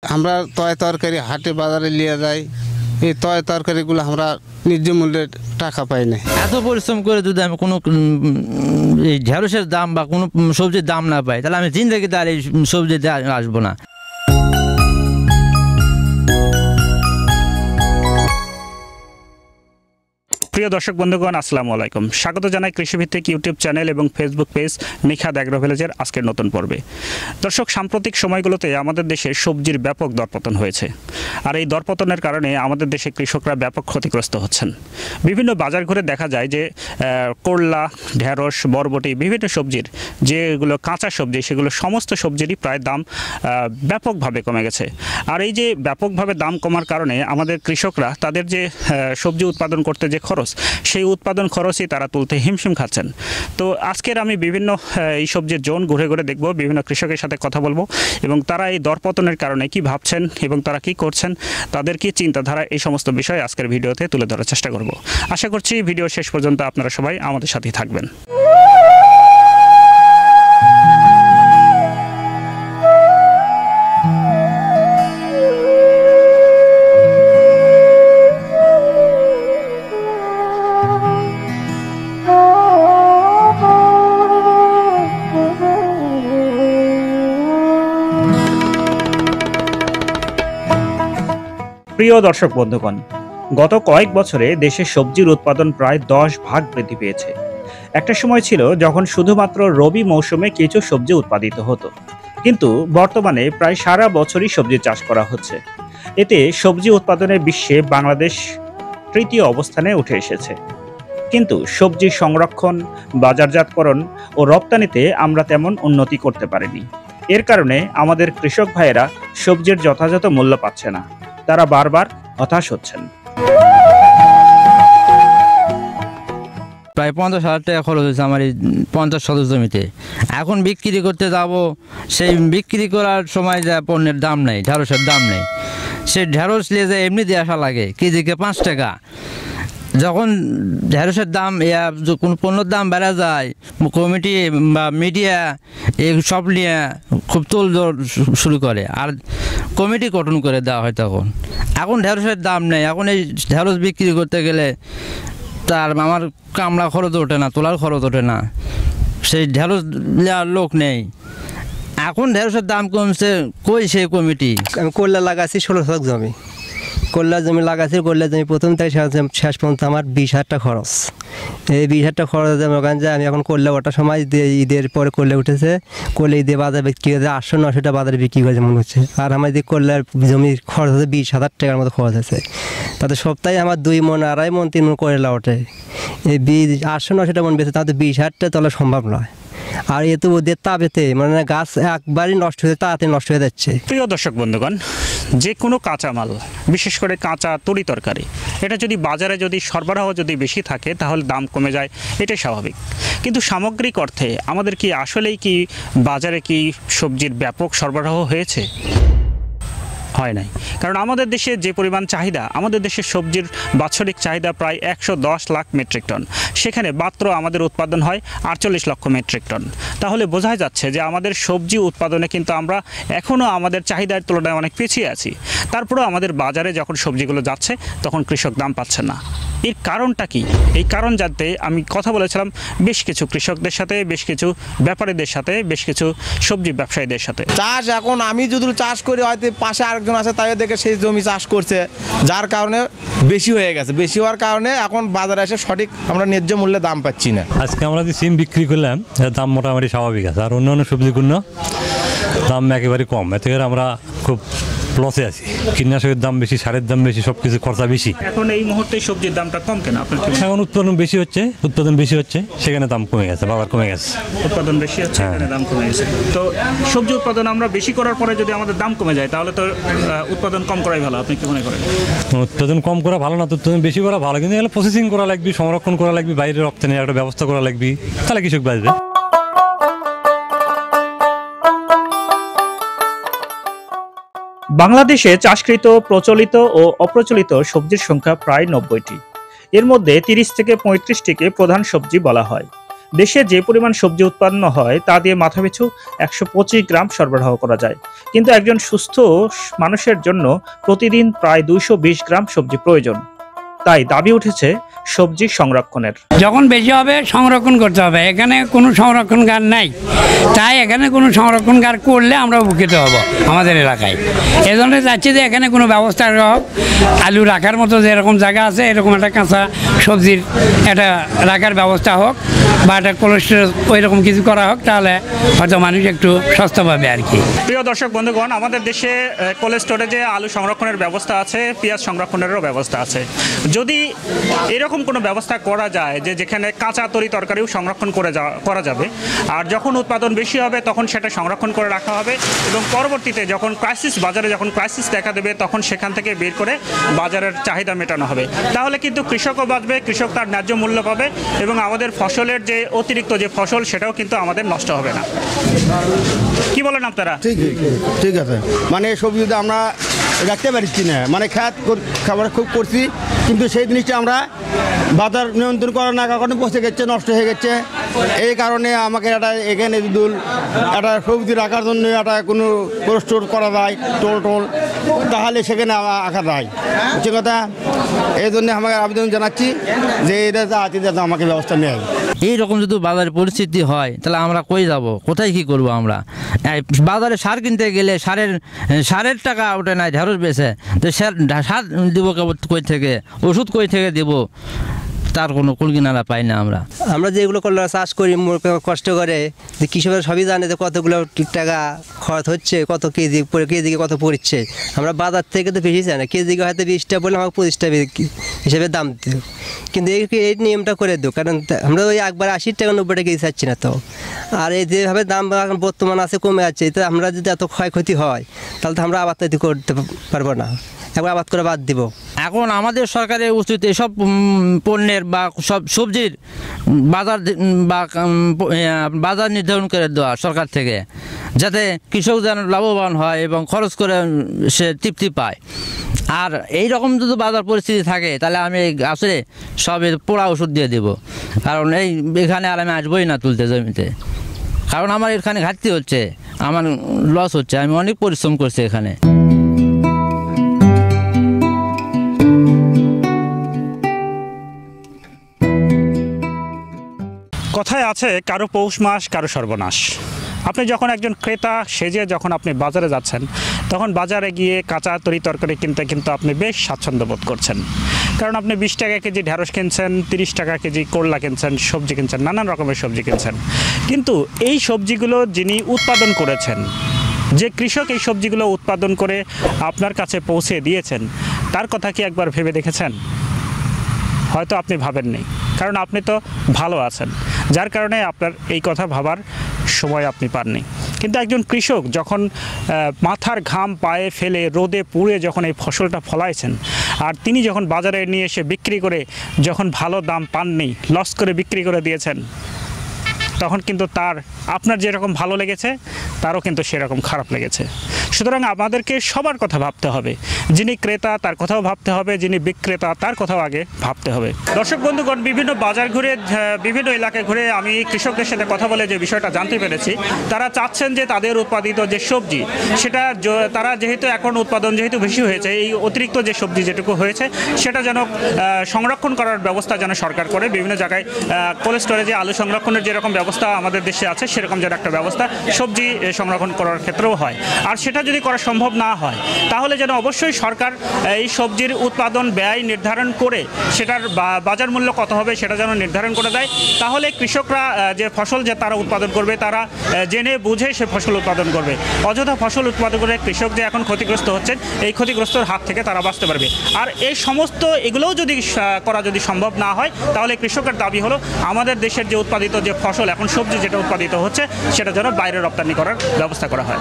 আমরা তয় তরকারি হাটে বাজারে নিয়ে যাই, এই তয় তরকারিগুলো আমরা ন্যায্য মূল্যে টাকা পাই না। এত পরিশ্রম করে যদি আমি কোনো এই ঢেঁড়সের দাম বা কোনো সবজির দাম না পাই, তাহলে আমি জিন্দেগিতে আর এই সবজিতে আসবো না। প্রিয় দর্শক বন্ধুগণ, আসসালামু আলাইকুম। স্বাগত জানাই কৃষিভিত্তিক ইউটিউব চ্যানেল এবং ফেসবুক পেজ নিখাদ অ্যাগ্রো ভিলেজের আজকের নতুন পর্বে। দর্শক, সাম্প্রতিক সময়গুলোতে আমাদের দেশে সবজির ব্যাপক দরপতন হয়েছে, আর এই দরপতনের কারণে আমাদের দেশে কৃষকরা ব্যাপক ক্ষতিগ্রস্ত হচ্ছেন। বিভিন্ন বাজার ঘুরে দেখা যায় যে করলা, ঢেঁড়স, বরবটি, বিভিন্ন সবজির যেগুলো কাঁচা সবজি, সেগুলো সমস্ত সবজিরই প্রায় দাম ব্যাপকভাবে কমে গেছে। আর এই যে ব্যাপকভাবে দাম কমার কারণে আমাদের কৃষকরা তাদের যে সবজি উৎপাদন করতে যে খরচ, সেই উৎপাদন খরচই তারা তুলতে হিমশিম খাচ্ছেন। তো আজকের আমি বিভিন্ন এই সবজির জোন ঘুরে ঘুরে দেখব, বিভিন্ন কৃষকের সাথে কথা বলবো এবং তারা এই দরপতনের কারণে কি ভাবছেন এবং তারা কি করছেন, তাদের কি চিন্তাধারা, এই সমস্ত বিষয় আজকের ভিডিওতে তুলে ধরার চেষ্টা করব। আশা করছি ভিডিও শেষ পর্যন্ত আপনারা সবাই আমাদের সাথেই থাকবেন। প্রিয় দর্শক বন্ধুগণ, গত কয়েক বছরে দেশের সবজির উৎপাদন প্রায় 10 ভাগ বৃদ্ধি পেয়েছে। একটা সময় ছিল যখন শুধুমাত্র রবি মৌসুমে কিছু সবজি উৎপাদিত হতো, কিন্তু বর্তমানে প্রায় সারা বছরই সবজি চাষ করা হচ্ছে। এতে সবজি উৎপাদনের বিশ্বে বাংলাদেশ তৃতীয় অবস্থানে উঠে এসেছে। কিন্তু সবজি সংরক্ষণ, বাজারজাতকরণ ও রপ্তানিতে আমরা তেমন উন্নতি করতে পারিনি। এর কারণে আমাদের কৃষক ভাইয়েরা সবজির যথাযথ মূল্য পাচ্ছে না, তারা বারবার হতাশ হচ্ছেন। প্রায় 50,000 টাকা খরচ হয়েছে আমার এই 50 শতক জমিতে। এখন বিক্রি করতে যাব, সেই বিক্রি করার সময় যা পণ্যের দাম নেই, ঢেঁড়সের দাম নেই। সে ঢেঁড়স নিয়ে যায় এমনি দিয়ে আসা লাগে কেজিকে 5 টাকা। যখন ঢেঁড়সের দাম কোনো পণ্যের দাম বেড়ে যায়, কমিটি বা মিডিয়া এই সব নিয়ে খুব তোলজোড় শুরু করে, আর কমিটি গঠন করে দেওয়া হয়। এখন ঢেঁড়সের দাম নেই। এখন এই ঢেঁড়স বিক্রি করতে গেলে তার আমার কামড়া খরচ ওঠে না, তোলার খরচ ওঠে না, সেই ঢেঁড়স নেওয়ার লোক নেই। এখন ঢেঁড়সের দাম কমছে, কই সেই কমিটি? আমি করলা লাগাচ্ছি 16 শতক জমি, করলা জমি লাগাচ্ছি। করলা জমি প্রথম থেকে শেষ পর্যন্ত আমার 20,000 টাকা খরচ। এই 20,000 টাকা খরচ ওখানে যায়। আমি এখন করলা ওঠার সময় ঈদের পরে করলে উঠেছে, করলে ঈদে বাজারে বিক্রি হয়েছে 800-900 টাকা বাজারে বিক্রি করেছে মনে হচ্ছে। আর আমার যে করলার জমির খরচ হচ্ছে 20,000 টাকার মতো খরচ আছে। তাতে সপ্তাহে আমার 2 মণ, 2.5 মণ, 3 মণ করলা ওঠে। এই 800-900 টাকা মন বেঁচে, তাতে 20,000 টাকা তোলা সম্ভব নয়। আর এ তো ওদের তাপেতে মানে গাছ একবারই নষ্ট হয়ে তাড়াতাড়ি নষ্ট হয়ে যাচ্ছে। প্রিয় দর্শক বন্ধুগণ, যে কোনো কাঁচামাল, বিশেষ করে কাঁচা তরি তরকারি, এটা যদি বাজারে যদি সরবরাহ যদি বেশি থাকে তাহলে দাম কমে যায়, এটাই স্বাভাবিক। কিন্তু সামগ্রিক অর্থে আমাদের কি আসলেই কি বাজারে কি সবজির ব্যাপক সরবরাহ হয়েছে? হয় নাই। কারণ আমাদের দেশে যে পরিমাণ চাহিদা, আমাদের দেশের সবজির বাৎসরিক চাহিদা প্রায় 110 লাখ মেট্রিক টন, সেখানে মাত্র আমাদের উৎপাদন হয় 48 লক্ষ মেট্রিক টন। তাহলে বোঝাই যাচ্ছে যে আমাদের সবজি উৎপাদনে কিন্তু আমরা এখনও আমাদের চাহিদার তুলনায় অনেক পিছিয়ে আছি। তারপরেও আমাদের বাজারে যখন সবজিগুলো যাচ্ছে তখন কৃষক দাম পাচ্ছে না। এর কারণটা কি? এই কারণ জানতে আমি কথা বলেছিলাম বেশ কিছু কৃষকদের সাথে, বেশ কিছু ব্যাপারীদের সাথে, বেশ কিছু সবজি ব্যবসায়ীদের সাথে। চাষ এখন আমি যদি চাষ করি, হয়তো পাশে আরেকজন আছে, তাই দেখে সেই জমি চাষ করছে, যার কারণে বেশি হয়ে গেছে। বেশি হওয়ার কারণে এখন বাজারে এসে সঠিক আমরা ন্যায্য মূল্যে দাম পাচ্ছি না। আজকে আমরা যে সিম বিক্রি করলাম, দাম মোটামুটি স্বাভাবিক আছে, আর অন্যান্য সবজিগুলো দাম একেবারে কম। এতে করে আমরা খুব লসে আছি। কীটনাশকের দাম বেশি, সারের দাম বেশি, সব কিছু খরচা বেশি। এখন এই মুহূর্তে সবজির দামটা কম কেন আপনার? এখন উৎপাদন বেশি হচ্ছে, সেখানে দাম কমে গেছে, বাজার কমে গেছে। উৎপাদন বেশি হচ্ছে, এখানে দাম কমে গেছে। তো সবজি উৎপাদন আমরা বেশি করার পরে যদি আমাদের দাম কমে যায়, তাহলে তো উৎপাদন কম করাই ভালো। আপনি কি মনে করেন? উৎপাদন কম করা ভালো না, উৎপাদন বেশি করা ভালো, কিন্তু এগুলো প্রসেসিং করা লাগবে, সংরক্ষণ করা লাগবে, বাইরে রপ্তানির একটা ব্যবস্থা করা লাগবে, তাহলে কৃষক বাঁচবে। বাংলাদেশে চাষকৃত প্রচলিত ও অপ্রচলিত সবজির সংখ্যা প্রায় 90টি। এর মধ্যে 30 থেকে 35টিকে প্রধান সবজি বলা হয়। দেশে যে পরিমাণ সবজি উৎপন্ন হয় তা দিয়ে মাথাপিছু 125 গ্রাম সরবরাহ করা যায়, কিন্তু একজন সুস্থ মানুষের জন্য প্রতিদিন প্রায় 220 গ্রাম সবজি প্রয়োজন। তাই দাবি উঠেছে সবজি সংরক্ষণের। যখন বেশি হবে সংরক্ষণ করতে হবে, এখানে কোনো সংরক্ষণগার নাই, তাই এখানে কোনো সংরক্ষণগার করলে আমরা উপকৃত হব আমাদের এলাকায়। এই জন্য চাচ্ছি যে এখানে কোনো ব্যবস্থা হোক, আলু রাখার মতো যেরকম জায়গা আছে এরকম একটা কাঁচা সবজির একটা রাখার ব্যবস্থা হোক, বা একটা কোল্ড স্টোরেজ ওই রকম কিছু করা হোক, তাহলে হয়তো মানুষ একটু সস্তা পাবে আর কি। প্রিয় দর্শক বন্ধুগণ, আমাদের দেশে কোল্ড স্টোরেজে আলু সংরক্ষণের ব্যবস্থা আছে, পেঁয়াজ সংরক্ষণেরও ব্যবস্থা আছে। যদি এরকম কোনো ব্যবস্থা করা যায় যে যেখানে কাঁচা তরি তরকারিও সংরক্ষণ করা যাবে, আর যখন উৎপাদন বেশি হবে তখন সেটা সংরক্ষণ করে রাখা হবে, এবং পরবর্তীতে যখন বাজারে যখন ক্রাইসিস দেখা দেবে তখন সেখান থেকে বের করে বাজারের চাহিদা মেটানো হবে, তাহলে কিন্তু কৃষকও বাঁচবে, কৃষক তার ন্যায্য মূল্য পাবে, এবং আমাদের ফসলের যে অতিরিক্ত যে ফসল সেটাও কিন্তু আমাদের নষ্ট হবে না। কি বলেন আপনারা? ঠিক আছে, মানে সবজি যদি আমরা রাখতে পারছি না, মানে খাবার খুব করছি, কিন্তু সেই জিনিসটা আমরা বাজার নিয়ন্ত্রণ করার না কারণে পচে গেছে, নষ্ট হয়ে গেছে। এই কারণে আমাকে এখানে যদি একটা সবজি রাখার জন্য একটা কোনো কোল্ড স্টোর করা যায়, টোল তাহলে সেখানে রাখা যায়, হচ্ছে কথা। এই জন্য আমাকে আবেদন জানাচ্ছি যে এটা যাতে আমাকে ব্যবস্থা নেয়। এইরকম যদি বাজারের পরিস্থিতি হয় তাহলে আমরা কই যাব, কোথায় কি করব? আমরা বাজারে সার কিনতে গেলে সারের টাকা ওঠে নাই, ঢেঁড়স বেছে তো সার দিব কই থেকে, ওষুধ কই থেকে দিব, তার কোনো কুলকিনারা পাই না। আমরা যেগুলো করলে চাষ করি কষ্ট করে, যে কৃষকরা সবই জানে যে কতগুলো টাকা খরচ হচ্ছে, কত কেজিকে কত পড়ছে। আমরা বাজার থেকে তো বেশি চাই না, কেজিকে হয়তো 20টা বলে আমাকে 25টা হিসেবে দাম দিও, কিন্তু এই নিয়মটা করে দিও, কারণ আমরা ওই একবার 80 টাকা 90 টাকা কেজি চাচ্ছি না তো। আর এই যেভাবে দাম এখন বর্তমান আছে কমে যাচ্ছে, তো আমরা যদি এত ক্ষয়ক্ষতি হয় তাহলে তো আমরা আবাদ করতে পারবো না, একবার আবাদ করে বাদ দিব। এখন আমাদের সরকারের উচিত এসব পণ্যের বা সব সবজির বাজার নির্ধারণ করে দেওয়া সরকার থেকে, যাতে কৃষক যেন লাভবান হয় এবং খরচ করে সে তৃপ্তি পায়। আর এই রকম যদি বাজার পরিস্থিতি থাকে তাহলে আমি আসলে সব পোড়া ওষুধ দিয়ে দেবো, কারণ এখানে আর আমি আসবোই না তুলতে জমিতে, কারণ আমার এখানে ঘাটতি হচ্ছে, আমার লস হচ্ছে, আমি অনেক পরিশ্রম করছি এখানে। কথায় আছে কারো পৌষ মাস কারো সর্বনাশ। আপনি যখন একজন ক্রেতা সেজে যখন আপনি বাজারে যাচ্ছেন, তখন বাজারে গিয়ে কাঁচা তরি তরকারি কিনতে কিন্তু আপনি বেশ স্বাচ্ছন্দ্য বোধ করছেন, কারণ আপনি 20 টাকা কেজি ঢেঁড়স কিনছেন, 30 টাকা কেজি করলা কিনছেন, সবজি কিনছেন, নানান রকমের সবজি কিনছেন। কিন্তু এই সবজিগুলো যিনি উৎপাদন করেছেন, যে কৃষক এই সবজিগুলো উৎপাদন করে আপনার কাছে পৌঁছে দিয়েছেন, তার কথা কি একবার ভেবে দেখেছেন? হয়তো আপনি ভাবেননি, কারণ আপনি তো ভালো আছেন, যার কারণে আপনার এই কথা ভাবার সময় আপনি পাননি। কিন্তু একজন কৃষক যখন মাথার ঘাম পায়ে ফেলে রোদে পুড়ে যখন এই ফসলটা ফলাইছেন, আর তিনি যখন বাজারে নিয়ে এসে বিক্রি করে যখন ভালো দাম পাননি, লস করে বিক্রি করে দিয়েছেন, তখন কিন্তু আপনার যেরকম ভালো লেগেছে তারও কিন্তু সেরকম খারাপ লেগেছে। সুতরাং আমাদেরকে সবার কথা ভাবতে হবে, যিনি ক্রেতা তার কথাও ভাবতে হবে, যিনি বিক্রেতা তার কথাও আগে ভাবতে হবে। দর্শক বন্ধুগণ, বিভিন্ন বাজার ঘুরে, বিভিন্ন এলাকায় ঘুরে আমি কৃষকদের সাথে কথা বলে যে বিষয়টা জানতে পেরেছি, তারা চাচ্ছেন যে তাদের উৎপাদিত যে সবজি সেটা তারা যেহেতু এখন উৎপাদন যেহেতু বেশি হয়েছে, এই অতিরিক্ত যে সবজি যেটুকু হয়েছে সেটা যেন সংরক্ষণ করার ব্যবস্থা যেন সরকার করে। বিভিন্ন জায়গায় কোল্ড স্টোরেজে আলু সংরক্ষণের যেরকম ব্যবস্থা আমাদের দেশে আছে, সেরকম যেন একটা ব্যবস্থা সবজি সংরক্ষণ করার ক্ষেত্রেও হয়। আর সেটা যদি করা সম্ভব না হয়, তাহলে যেন অবশ্যই সরকার এই সবজির উৎপাদন ব্যয় নির্ধারণ করে সেটার বাজার মূল্য কত হবে সেটা যেন নির্ধারণ করে দেয়। তাহলে কৃষকরা যে ফসল যে তারা উৎপাদন করবে, তারা জেনে বুঝে সে ফসল উৎপাদন করবে। অযথা ফসল উৎপাদন করে কৃষক যে এখন ক্ষতিগ্রস্ত হচ্ছেন, এই ক্ষতিগ্রস্তর হাত থেকে তারা বাঁচতে পারবে। আর এই সমস্ত এগুলোও যদি করা যদি সম্ভব না হয়, তাহলে কৃষকের দাবি হলো আমাদের দেশের যে উৎপাদিত যে ফসল এখন সবজি যেটা উৎপাদিত হচ্ছে, সেটা যেন বাইরে রপ্তানি করার ব্যবস্থা করা হয়।